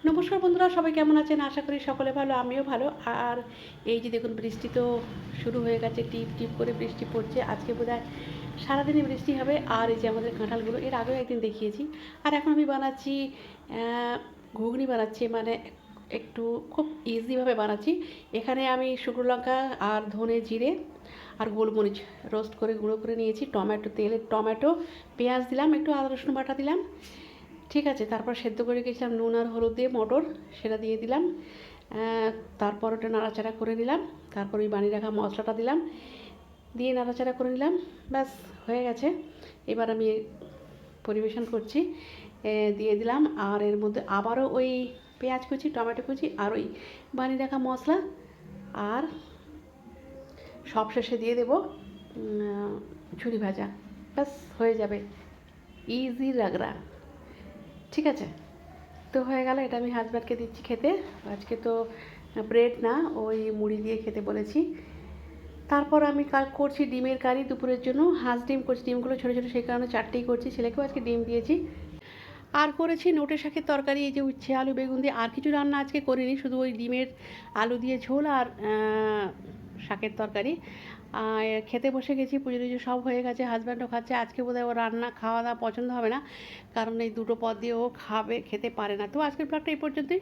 নমস্কার বন্ধুরা, সবাই কেমন আছেন? আশা করি সকলে ভালো, আমিও ভালো। আর এই যে দেখুন, বৃষ্টি তো শুরু হয়ে গেছে, টিপ টিপ করে বৃষ্টি পড়ছে। আজকে বোধহয় সারাদিনই বৃষ্টি হবে। আর এই যে আমাদের কাঁঠালগুলো এর আগেও একদিন দেখিয়েছি। আর এখন আমি বানাচ্ছি ঘুগনি বানাচ্ছি, মানে একটু খুব ইজিভাবে বানাচ্ছি। এখানে আমি শুকনো লঙ্কা আর ধনে জিরে আর গোলমরিচ রোস্ট করে গুঁড়ো করে নিয়েছি। টমেটো পেঁয়াজ দিলাম, একটু আদা রসুন বাটা দিলাম। ঠিক আছে, তারপর সেদ্ধ করে গেছিলাম নুন আর হলুদ দিয়ে মটর, সেটা দিয়ে দিলাম। তারপর ওটা নাড়াচাড়া করে নিলাম। তারপর ওই বানিয়ে রাখা মশলাটা দিলাম, দিয়ে নাড়াচাড়া করে নিলাম। ব্যাস হয়ে গেছে। এবার আমি পরিবেশন করছি। দিয়ে দিলাম, আর এর মধ্যে আবারও ওই পেঁয়াজ কুচি, টমেটো কুচি আর ওই বানিয়ে রাখা মশলা, আর সবশেষে দিয়ে দেবো ঝুরি ভাজা। ব্যাস হয়ে যাবে, ইজি রাগরা। ঠিক আছে, তো হয়ে গেল। এটা আমি হাজব্যান্ডকে দিচ্ছি খেতে। আজকে তো ব্রেড না, ওই মুড়ি দিয়ে খেতে বলেছি। তারপর আমি করছি ডিমের কারি দুপুরের জন্য। হাঁস ডিম করছি, ডিমগুলো ছোটো ছোটো, সেই কারণে চারটেই করছি। ছেলেকেও আজকে ডিম দিয়েছি। আর করেছি নোটে শাকের তরকারি, এই যে উচ্ছে আলু বেগুন দিয়ে। আর কিছু রান্না আজকে করিনি, শুধু ওই ডিমের আলু দিয়ে ঝোল আর শাকের তরকারি। আর খেতে বসে গেছি, পুজো টুজো সব হয়ে গেছে। হাজব্যান্ডও খাচ্ছে। আজকে বোধহয় ও রান্না খাওয়া দাওয়া পছন্দ হবে না, কারণ এই দুটো পদ দিয়ে ও খেতে পারে না। তো আজকের ব্লগটা এই পর্যন্তই।